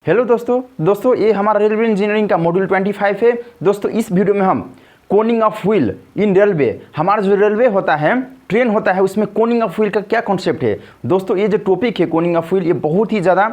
Hello दोस्तों ये हमारा रेलवे इंजीनियरिंग का मॉड्यूल 25 है। दोस्तों इस वीडियो में हम Koenig of wheel in railway, हमारा जो रेलवे होता है, ट्रेन होता है, उसमें कोनिंग ऑफ व्हील का क्या कॉन्सेप्ट है। दोस्तों ये जो टॉपिक है कोनिंग ऑफ व्हील, ये बहुत ही ज़्यादा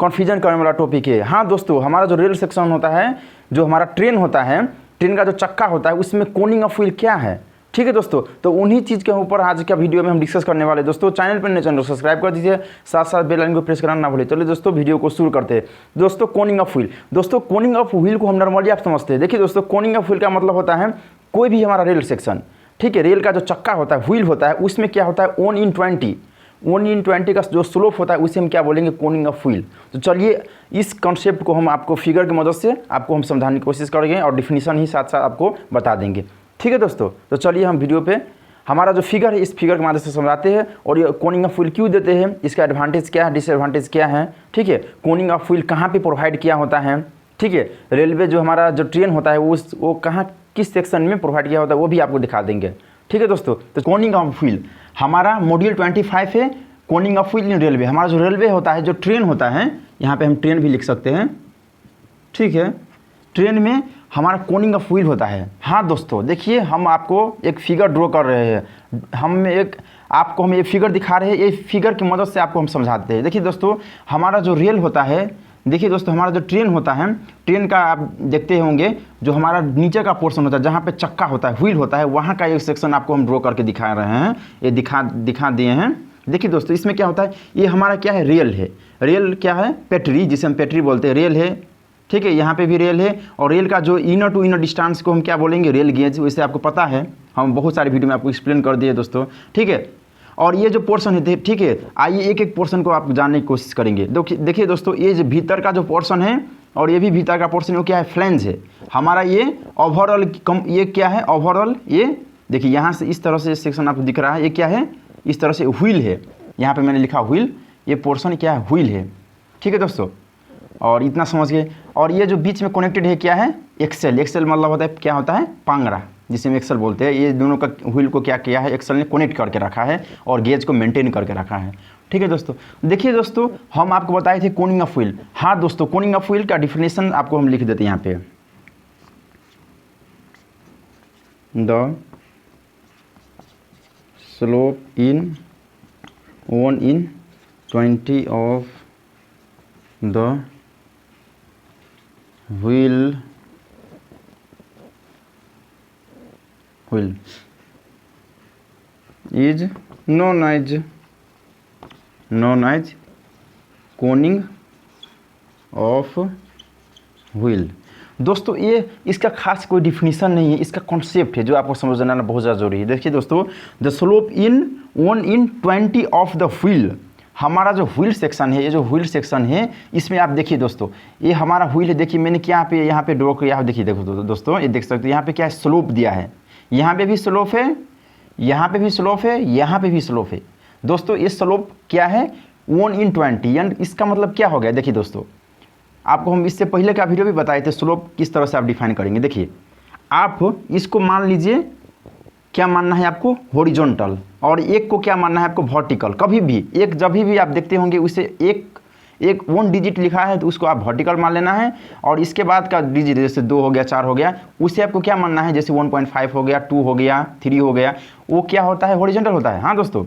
कन्फ्यूजन करने वाला टॉपिक है। हाँ दोस्तों, हमारा जो रेल सेक्शन होता है, जो हमारा ट्रेन होता है, ट्रेन का जो चक्का होता है, उसमें कोनिंग ऑफ व्हील क्या है। ठीक है दोस्तों, तो उन्हीं चीज़ के ऊपर आज का वीडियो में हम डिस्कस करने वाले। दोस्तों चैनल पर नए चैनल को सब्सक्राइब कर दीजिए, साथ साथ बेल आइकन को प्रेस करना ना भूलिए। चलिए दोस्तों वीडियो को शुरू करते हैं। दोस्तों कोनिंग ऑफ व्हील, दोस्तों कोनिंग ऑफ व्हील को हम नॉर्मली आप समझते हैं। देखिए दोस्तों, कोनिंग ऑफ व्हील का मतलब होता है कोई भी हमारा रेल सेक्शन, ठीक है, रेल का जो चक्का होता है, व्हील होता है, उसमें क्या होता है 1/20 का जो स्लोप होता है, उसे हम क्या बोलेंगे, कोनिंग ऑफ व्हील। तो चलिए इस कॉन्सेप्ट को हम आपको फिगर की मदद से आपको हम समझाने की कोशिश करेंगे और डिफिनीशन ही साथ साथ आपको बता देंगे। ठीक है दोस्तों, तो चलिए हम वीडियो पे हमारा जो फिगर है, इस फिगर की मदद से समझाते हैं और ये कोनिंग ऑफ व्हील क्यों देते हैं, इसका एडवांटेज क्या है, डिसएडवांटेज क्या है। ठीक है, कोनिंग ऑफ व्हील कहाँ पे प्रोवाइड किया होता है। ठीक है, रेलवे जो हमारा जो ट्रेन होता है वो कहाँ किस सेक्शन में प्रोवाइड किया होता है, वो भी आपको दिखा देंगे। ठीक है दोस्तों, तो कोनिंग ऑफ व्हील हमारा मॉड्यूल 25 है, Koenig of wheel in railway. हमारा जो रेलवे होता है, जो ट्रेन होता है, यहाँ पे हम ट्रेन भी लिख सकते हैं। ठीक है, ट्रेन में हमारा कोनिंग ऑफ व्हील होता है। हाँ दोस्तों देखिए, हम आपको एक फिगर ड्रॉ कर रहे हैं, हम ये फिगर दिखा रहे हैं, ये फिगर की मदद से आपको हम समझाते हैं। देखिए दोस्तों, हमारा जो रेल होता है, देखिए दोस्तों, हमारा जो ट्रेन होता है, ट्रेन का आप देखते होंगे जो हमारा नीचे का पोर्शन होता है, जहाँ पे चक्का होता है, व्हील होता है, वहाँ का एक सेक्शन आपको हम ड्रॉ करके दिखा रहे हैं, ये दिखा दिए हैं। देखिए दोस्तों, इसमें क्या होता है, ये हमारा क्या है, रेल है। रेल क्या है, पटरी, जिसे हम पटरी बोलते हैं, रेल है। ठीक है, यहाँ पे भी रेल है और रेल का जो इनर टू इनर डिस्टेंस को हम क्या बोलेंगे, रेल गेज। वैसे आपको पता है, हम बहुत सारे वीडियो में आपको एक्सप्लेन कर दिए दोस्तों। ठीक है, और ये जो पोर्शन है, ठीक है, आइए एक एक पोर्शन को आप जानने की कोशिश करेंगे। देखिए दोस्तों, ये जो भीतर का जो पोर्शन है और ये भी भीतर का पोर्शन है, वो क्या है, फ्लैंज है हमारा। ये ओवरऑल ये क्या है, ओवरऑल ये देखिए यहाँ से इस तरह से सेक्शन आपको दिख रहा है, ये क्या है, इस तरह से व्हील है। यहाँ पर मैंने लिखा व्हील, ये पोर्शन क्या है, व्हील है। ठीक है दोस्तों, और इतना समझ गए। और ये जो बीच में कनेक्टेड है क्या है, एक्सेल। एक्सेल मतलब होता है क्या होता है, पांगरा, जिसे हम एक्सेल बोलते हैं। ये दोनों का व्हील को क्या किया है, एक्सेल ने कनेक्ट करके रखा है और गेज को मेंटेन करके रखा है। ठीक है दोस्तों, देखिए दोस्तों, हम आपको बताए थे कोनिंग ऑफ व्हील। हाँ दोस्तों, कोनिंग ऑफ व्हील का डिफिनेशन आपको हम लिख देते हैं यहाँ पे। The slope in 1/20 of the wheel is known as Koenig of wheel. दोस्तों ये इसका खास कोई डिफिनीशन नहीं है, इसका कॉन्सेप्ट है जो आपको समझना बहुत ज़्यादा जरूरी है। देखिए दोस्तों, the slope in 1/20 of the wheel, हमारा जो व्हील सेक्शन है, ये जो व्हील सेक्शन है, इसमें आप देखिए दोस्तों, ये हमारा व्हील है। देखिए मैंने क्या यहाँ पे ड्रॉ किया है, देखिए देखो दोस्तों, ये देख सकते हो यहाँ पे क्या है, स्लोप दिया है। यहाँ पे भी स्लोप है, यहाँ पे भी स्लोप है, यहाँ पे भी स्लोप है। दोस्तों ये स्लोप क्या है, 1/20, यानी इसका मतलब क्या हो गया। देखिए दोस्तों, आपको हम इससे पहले का वीडियो भी बताए थे स्लोप किस तरह से आप डिफाइन करेंगे। देखिए आप इसको मान लीजिए, क्या मानना है आपको, हॉरिजॉन्टल, और एक को क्या मानना है आपको, वर्टिकल। कभी भी एक जब भी आप देखते होंगे उसे एक 1 डिजिट लिखा है तो उसको आप वर्टिकल मान लेना है, और इसके बाद का डिजिट जैसे 2 हो गया, 4 हो गया, उसे आपको क्या मानना है, जैसे 1.5 हो गया, 2 हो गया, 3 हो गया, वो क्या होता है, हॉरिजॉन्टल होता है। हाँ दोस्तों,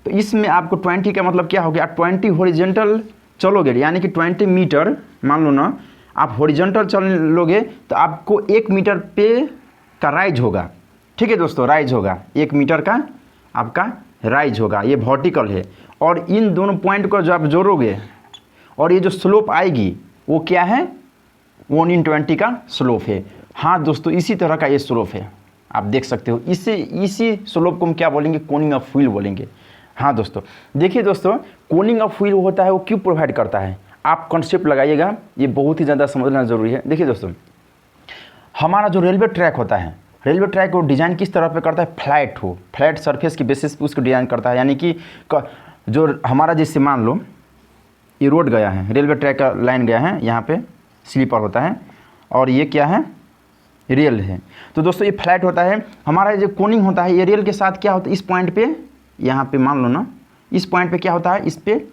तो इसमें आपको 20 का मतलब क्या हो गया, 20 हॉरिजॉन्टल चलोगे, यानी कि 20 मीटर मान लो ना, आप हॉरिजॉन्टल चल लोगे तो आपको 1 मीटर पे का राइज होगा। ठीक है दोस्तों, राइज होगा, 1 मीटर का आपका राइज होगा, ये वर्टिकल है। और इन दोनों पॉइंट को जब आप जोड़ोगे और ये जो स्लोप आएगी वो क्या है, 1/20 का स्लोप है। हाँ दोस्तों, इसी तरह का ये स्लोप है, आप देख सकते हो। इसी स्लोप को हम क्या बोलेंगे, कोनिंग ऑफ व्हील बोलेंगे। हाँ दोस्तों, देखिए दोस्तों, कोनिंग ऑफ व्हील होता है, वो क्यों प्रोवाइड करता है, आप कॉन्सेप्ट लगाइएगा, ये बहुत ही ज़्यादा समझना ज़रूरी है। देखिए दोस्तों, हमारा जो रेलवे ट्रैक होता है, रेलवे ट्रैक को डिज़ाइन किस तरह पे करता है, फ्लैट सरफेस की बेसिस पे उसको डिज़ाइन करता है। यानी कि जो हमारा जैसे मान लो ये रोड गया है, रेलवे ट्रैक का लाइन गया है, यहाँ पे स्लीपर होता है और ये क्या है, रेल है। तो दोस्तों ये फ्लैट होता है। हमारा जो कोनिंग होता है, ये रेल के साथ क्या होता है, इस पॉइंट पे, यहाँ पे मान लो ना, इस पॉइंट पे क्या होता है, इस पे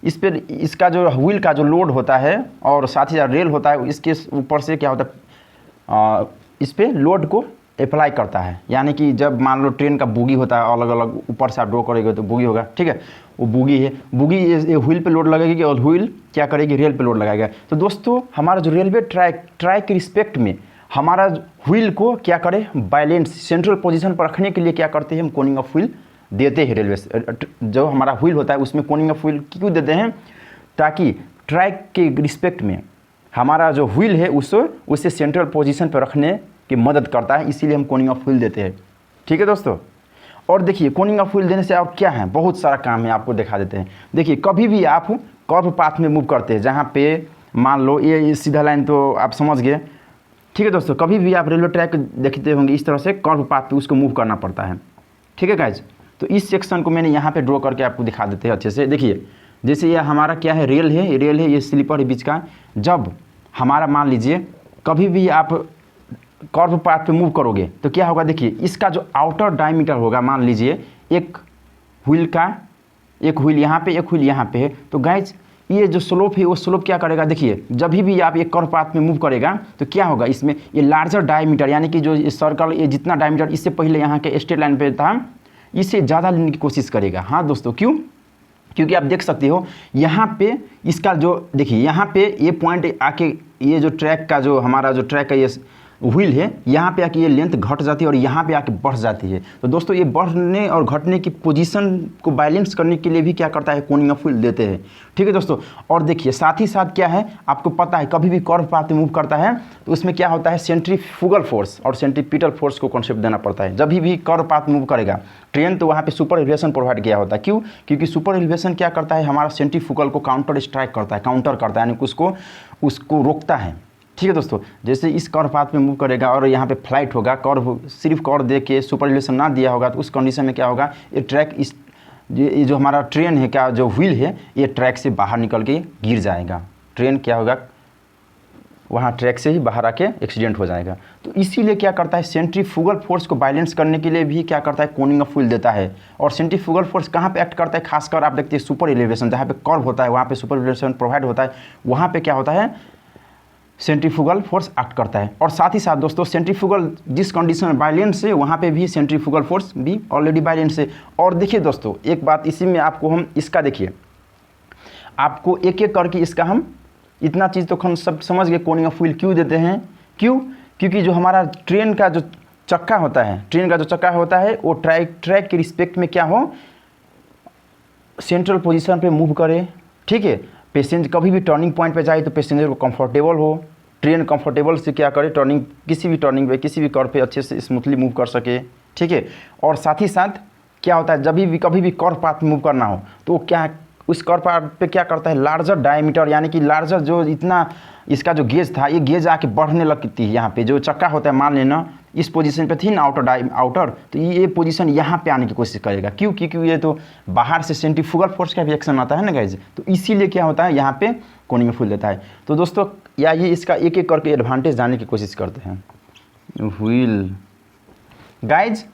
इस पर इसका जो व्हील का जो लोड होता है और साथ ही साथ रेल होता है, इसके ऊपर से क्या होता है इस पर लोड को अप्लाई करता है। यानी कि जब मान लो ट्रेन का बोगी होता है अलग अलग, ऊपर से आप ड्रॉ करेंगे तो बोगी होगा, ठीक है, वो बोगी है, बोगी ये व्हील पे लोड लगेगी और व्हील क्या करेगी, रेल पे लोड लगाएगा। तो दोस्तों हमारा जो रेलवे ट्रैक के रिस्पेक्ट में हमारा व्हील को क्या करे, बैलेंस सेंट्रल पोजीशन पर रखने के लिए क्या करते हैं, हम कोनिंग ऑफ व्हील देते हैं। रेलवे जो हमारा व्हील होता है उसमें कोनिंग ऑफ व्हील क्यों देते हैं, ताकि ट्रैक के रिस्पेक्ट में हमारा जो व्हील है उसे सेंट्रल पोजीशन पर रखने की मदद करता है, इसीलिए हम कोनिंग ऑफ व्हील देते हैं। ठीक है दोस्तों, और देखिए कोनिंग ऑफ व्हील देने से और क्या है, बहुत सारा काम है, आपको दिखा देते हैं। देखिए कभी भी आप कर्व पाथ में मूव करते हैं, जहाँ पे मान लो ये सीधा लाइन तो आप समझ गए, ठीक है दोस्तों, कभी भी आप रेलवे ट्रैक देखते होंगे इस तरह से कर्व पाथ पे उसको मूव करना पड़ता है। ठीक है गाइज, तो इस सेक्शन को मैंने यहाँ पे ड्रॉ करके आपको दिखा देते हैं अच्छे से। देखिए जैसे ये हमारा क्या है, रेल है, ये स्लीपर है बीच का। जब हमारा मान लीजिए कभी भी आप कर्व पाथ पे मूव करोगे तो क्या होगा, देखिए इसका जो आउटर डायमीटर होगा, मान लीजिए एक व्हील यहाँ पे, एक व्हील यहाँ पे है, तो गाइज ये जो स्लोप है वो स्लोप क्या करेगा, देखिए जब भी आप एक कर्व पाथ में मूव करेगा तो क्या होगा, इसमें ये लार्जर डायमीटर यानी कि जो सर्कल ये जितना डायमीटर इससे पहले यहाँ के स्ट्रेट लाइन पे था इससे ज़्यादा लेने की कोशिश करेगा। हाँ दोस्तों, क्यों, क्योंकि आप देख सकते हो यहाँ पे इसका जो देखिए यहाँ पे ये पॉइंट आके ये जो ट्रैक का जो हमारा जो ट्रैक का ये व्हील है यहाँ पे आके ये लेंथ घट जाती है और यहाँ पे आके बढ़ जाती है। तो दोस्तों ये बढ़ने और घटने की पोजीशन को बैलेंस करने के लिए भी क्या करता है, कोनिंग ऑफ व्हील देते हैं। ठीक है दोस्तों, और देखिए साथ ही साथ क्या है, आपको पता है कभी भी कर्व पाथ में मूव करता है तो उसमें क्या होता है, सेंट्रीफ्यूगल फोर्स और सेंट्रीपिटल फोर्स को कॉन्सेप्ट देना पड़ता है। जब भी कर्व पाथ मूव करेगा ट्रेन तो वहाँ पे सुपर एलिवेशन प्रोवाइड किया होता है। क्यों, क्योंकि सुपर एलिवेशन क्या करता है, हमारा सेंट्रीफ्यूगल को काउंटर स्ट्राइक करता है, काउंटर करता है, यानी कि उसको रोकता है। ठीक है दोस्तों, जैसे इस कर्व पाथ में मूव करेगा और यहाँ पे फ्लाइट होगा, कर्व सिर्फ कर्व दे के सुपर एलिवेशन ना दिया होगा तो उस कंडीशन में क्या होगा, ये ट्रैक ये जो हमारा ट्रेन है क्या जो व्हील है ये ट्रैक से बाहर निकल के गिर जाएगा। ट्रेन क्या होगा, वहाँ ट्रैक से ही बाहर आके एक्सीडेंट हो जाएगा। तो इसीलिए क्या करता है, सेंट्रीफ्यूगल फोर्स को बैलेंस करने के लिए भी क्या करता है, कोनिंग ऑफ व्हील देता है। और सेंट्रीफ्यूगल फोर्स कहाँ पे एक्ट करता है, खासकर आप देखते हैं सुपर एलिवेशन, जहाँ पे कर्व होता है वहाँ पे सुपर एलिवेशन प्रोवाइड होता है, वहाँ पे क्या होता है, सेंट्रीफ्यूगल फोर्स एक्ट करता है। और साथ ही साथ दोस्तों सेंट्रीफ्यूगल जिस कंडीशन में बैलेंस है वहाँ पे भी सेंट्रीफ्यूगल फोर्स भी ऑलरेडी बैलेंस है। और देखिए दोस्तों एक बात इसी में आपको हम इसका देखिए, आपको एक एक करके इसका हम इतना चीज़ तो हम सब समझ गए कोनिंग ऑफ व्हील क्यों देते हैं। क्यों, क्योंकि जो हमारा ट्रेन का जो चक्का होता है, वो ट्रैक के रिस्पेक्ट में क्या हो, सेंट्रल पोजीशन पे मूव करे। ठीक है, पैसेंजर कभी भी टर्निंग पॉइंट पे जाए तो पैसेंजर को कंफर्टेबल हो, ट्रेन कंफर्टेबल से क्या करे, किसी भी टर्निंग पे किसी भी कर्व पे अच्छे से स्मूथली मूव कर सके। ठीक है, और साथ ही साथ क्या होता है, जब भी कभी भी कर्व पाथ मूव करना हो तो क्या उस कर्व पाथ पे क्या करता है, लार्जर डायमीटर यानी कि लार्जर जो इतना इसका जो गेज था ये गेज आके बढ़ने लगती है। यहाँ पे जो चक्का होता है मान लेना इस पोजीशन पे थी ना आउटर, तो ये पोजीशन यहाँ पे आने की कोशिश करेगा। क्यों, क्योंकि ये तो बाहर से सेंट्रीफ्यूगल फोर्स का भी एक्शन आता है ना गाइज, तो इसीलिए क्या होता है यहाँ पे कोनिंग ऑफ व्हील देता है। तो दोस्तों या ये इसका एक एक करके एडवांटेज जानने की कोशिश करते हैं। व्हील गाइज,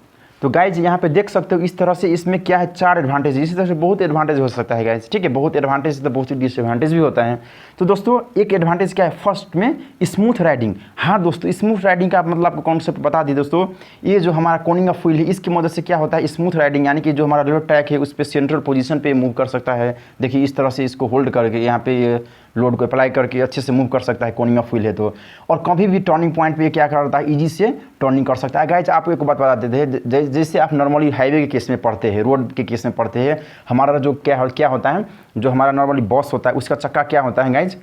तो गाइज यहाँ पे देख सकते हो इस तरह से इसमें क्या है, 4 एडवांटेज, इसी तरह से बहुत एडवांटेज हो सकता है गाइज। ठीक है, बहुत एडवांटेज तो बहुत ही डिसएडवांटेज भी होता है। तो दोस्तों एक एडवांटेज क्या है, फर्स्ट में स्मूथ राइडिंग। हाँ दोस्तों, स्मूथ राइडिंग का मतलब आपको कॉन्सेप्ट बता दी दोस्तों, ये जो हमारा कोनिंग ऑफ व्हील है इसकी मदद से क्या होता है, स्मूथ राइडिंग यानी कि जो हमारा रेलवे ट्रैक है उस पर सेंट्रल पोजीशन पे मूव कर सकता है। देखिए इस तरह से इसको होल्ड करके यहाँ पे लोड को अप्लाई करके अच्छे से मूव कर सकता है, कोनिंग ऑफ व्हील है तो। और कभी भी टर्निंग पॉइंट पे क्या करता है, ईजी से टर्निंग कर सकता है। गाइज आपको एक बात बता देते हैं, जैसे आप नॉर्मली हाईवे के केस में पढ़ते हैं, रोड के केस में पढ़ते हैं, हमारा जो क्या होता है, जो हमारा नॉर्मली बस होता है उसका चक्का क्या होता है गाइज,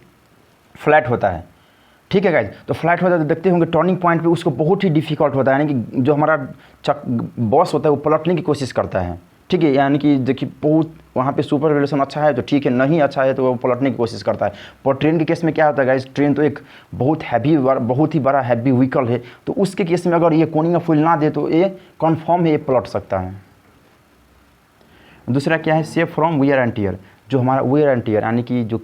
फ्लैट होता है। ठीक है गाइज, तो फ्लैट होता है तो देखते होंगे टर्निंग पॉइंट पे उसको बहुत ही डिफिकल्ट होता है, यानी कि जो हमारा बस होता है वो पलटने की कोशिश करता है। ठीक है, यानी कि देखिए बहुत वहाँ पे सुपर एलिवेशन अच्छा है तो ठीक है, नहीं अच्छा है तो वो पलटने की कोशिश करता है। पर ट्रेन के केस में क्या होता है गाइस, ट्रेन तो एक बहुत ही बड़ा हैवी व्हीकल है, तो उसके केस में अगर ये कोनिंग ऑफ व्हील ना दे तो ये कन्फर्म है ये पलट सकता है। दूसरा क्या है, safe from wear and tear. जो हमारा वियर एंड टियर यानी कि जो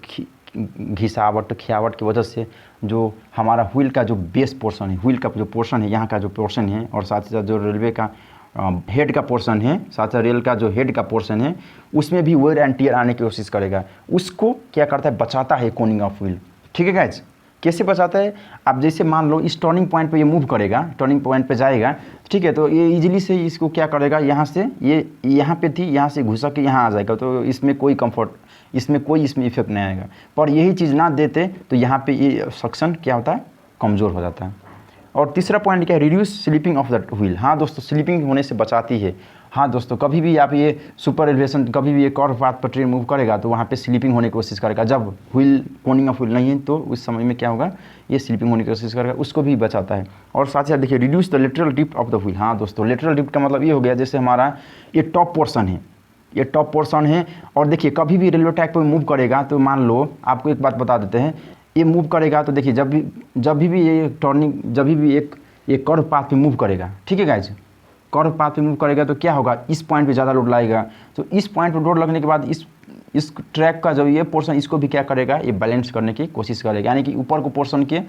घिसावट खियावट की वजह से जो हमारा व्हील का जो बेस पोर्शन है, व्हील का जो पोर्शन है यहाँ का जो पोर्शन है, और साथ ही साथ जो रेलवे का हेड का पोर्शन है, साथ रेल का जो हेड का पोर्शन है उसमें भी वेयर एंड टियर आने की कोशिश करेगा। उसको क्या करता है, बचाता है कोनिंग ऑफ व्हील। ठीक है गाइज, कैसे बचाता है, आप जैसे मान लो इस टर्निंग पॉइंट पे ये मूव करेगा, टर्निंग पॉइंट पे जाएगा, ठीक है, तो ये इजीली से इसको क्या करेगा, यहाँ से ये यहाँ पे थी, यहाँ से घुसा के यहाँ आ जाएगा, तो इसमें कोई कंफर्ट, इसमें इफेक्ट नहीं आएगा। पर यही चीज़ ना देते तो यहाँ पे ये सक्शन क्या होता है, कमज़ोर हो जाता है। और तीसरा पॉइंट क्या है, reduce slipping of the wheel. हाँ दोस्तों, स्लिपिंग होने से बचाती है। हाँ दोस्तों, कभी भी आप ये सुपर एलिवेशन, कभी भी एक और पाथ पर ट्रेन मूव करेगा तो वहाँ पे स्लिपिंग होने की कोशिश करेगा। जब व्हील कोनिंग ऑफ व्हील नहीं है तो उस समय में क्या होगा, ये स्लिपिंग होने की कोशिश करेगा, उसको भी बचाता है। और साथ ही साथ देखिए, reduce the lateral depth of the wheel. हाँ दोस्तों, लेटरल डिप्थ का मतलब ये हो गया, जैसे हमारा ये टॉप पोर्शन है, ये टॉप पोर्शन है, और देखिए कभी भी रेलवे ट्रैक पर मूव करेगा तो मान लो, आपको एक बात बता देते हैं, ये मूव करेगा तो देखिए जब भी ये टर्निंग, जब भी एक कर्व पाथ पे मूव करेगा, ठीक है गाइज, कर्व पाथ पे मूव करेगा तो क्या होगा, इस पॉइंट पे ज़्यादा लोड लाएगा। तो इस पॉइंट पे लोड लगने के बाद इस ट्रैक का जो ये पोर्शन, इसको भी क्या करेगा, ये बैलेंस करने की कोशिश करेगा, यानी कि ऊपर को पोर्शन के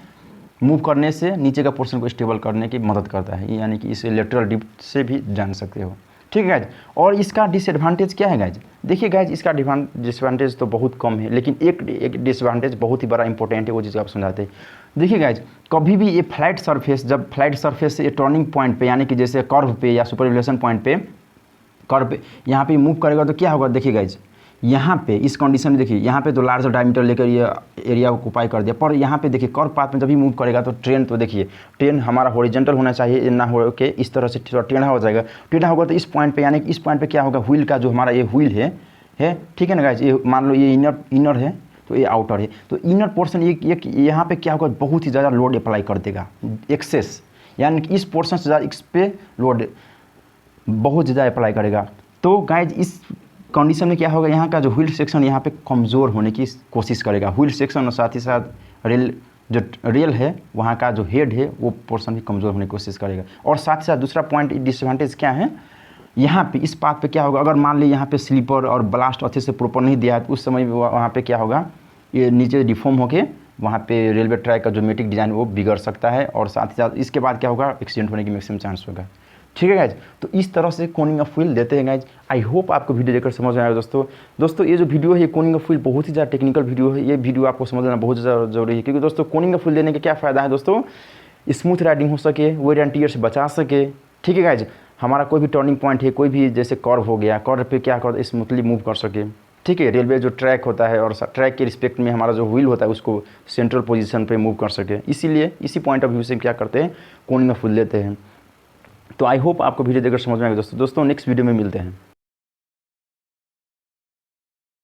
मूव करने से नीचे का पोर्शन को स्टेबल करने की मदद करता है, यानी कि इसे लेटरल डिप्थ से भी जान सकते हो। ठीक है गाइज, और इसका डिसएडवांटेज क्या है गाइज, देखिए गाइज, इसका डिसएडवांटेज तो बहुत कम है, लेकिन एक डिसएडवांटेज बहुत ही बड़ा इंपॉर्टेंट है, वो चीज़ आप समझाते हैं। देखिए गाइज, कभी भी ये फ्लैट सरफेस, जब फ्लैट सरफेस से ये टर्निंग पॉइंट पे, यानी कि जैसे कर्व पे या सुपर एलिवेशन पॉइंट पे, कर्व पे यहाँ पे मूव करेगा तो क्या होगा, देखिए गाइज, यहाँ पे इस कंडीशन में देखिए, यहाँ पे तो लार्ज डायमीटर लेकर ये एरिया को ऑक्यूपाई कर दिया, पर यहाँ पे देखिए कर्व पाथ में जब भी मूव करेगा तो ट्रेन, तो देखिए ट्रेन हमारा हॉरिजॉन्टल होना चाहिए, ना हो के इस तरह से थोड़ा टेढ़ा हो जाएगा। टेढ़ा होगा तो इस पॉइंट पे, यानी कि इस पॉइंट पे क्या होगा, व्हील का जो हमारा ये व्हील है, ठीक है ना गाइज, ये मान लो ये इनर है तो ये आउटर है, तो इनर पोर्शन ये यहाँ पे क्या होगा, बहुत ही ज़्यादा लोड अप्लाई कर देगा, एक्सेस, यानी कि इस पोर्शन से ज़्यादा इस पे लोड बहुत ज़्यादा अप्लाई करेगा। तो गाइज इस कंडीशन में क्या होगा, यहाँ का जो व्हील सेक्शन यहाँ पे कमज़ोर होने की कोशिश करेगा, व्हील सेक्शन, और साथ ही साथ रेल है वहाँ का जो हेड है वो पोर्शन भी कमज़ोर होने की कोशिश करेगा। और साथ ही साथ दूसरा पॉइंट डिसएडवांटेज क्या है, यहाँ पे इस पाथ पे क्या होगा, अगर मान ली यहाँ पे स्लीपर और ब्लास्ट अच्छे से प्रॉपर नहीं दिया है तो उस समय वहाँ पे क्या होगा, ये नीचे डिफॉर्म होके वहाँ पे रेलवे ट्रैक का जो मेटिक डिज़ाइन वो बिगड़ सकता है, और साथ ही साथ इसके बाद क्या होगा, एक्सीडेंट होने की मैक्सिमम चांस होगा। ठीक है गाइज, तो इस तरह से कोनिंग ऑफ व्हील देते हैं गाइज। आई होप आपको वीडियो देखकर समझ में आएगा दोस्तों ये जो वीडियो है, ये कोनिंग ऑफ व्हील बहुत ही ज़्यादा टेक्निकल वीडियो है, ये वीडियो आपको समझना बहुत ज़्यादा जरूरी है, क्योंकि दोस्तों कोनिंग ऑफ व्हील देने का क्या फ़ायदा है दोस्तों, स्मूथ राइडिंग हो सके, वेयर एंड टियर से बचा सके। ठीक है गाइज, हमारा कोई भी टर्निंग पॉइंट है, कोई भी जैसे कर्व हो गया, कर्व पे क्या कर स्मूथली मूव कर सके। ठीक है, रेलवे जो ट्रैक होता है और ट्रैक के रिस्पेक्ट में हमारा जो व्हील होता है उसको सेंट्रल पोजीशन पे मूव कर सके, इसीलिए इसी पॉइंट ऑफ व्यू से क्या करते हैं, कोनिंग ऑफ व्हील लेते हैं। तो आई होप आपको वीडियो देखकर समझ में आएगा दोस्तों नेक्स्ट वीडियो में मिलते हैं।